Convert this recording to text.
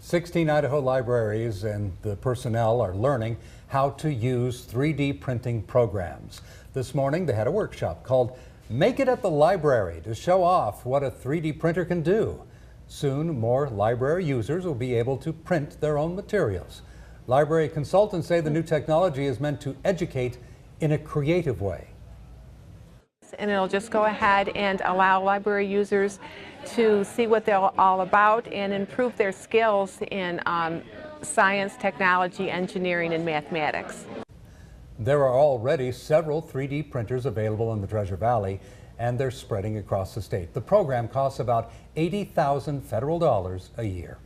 16 Idaho libraries and the personnel are learning how to use 3D printing programs. This morning they had a workshop called Make It at the Library to show off what a 3D printer can do. Soon more library users will be able to print their own materials. Library consultants say the new technology is meant to educate in a creative way. And it'll just go ahead and allow library users to see what they're all about and improve their skills in science, technology, engineering, and mathematics. There are already several 3D printers available in the Treasure Valley, and they're spreading across the state. The program costs about $80,000 federal a year.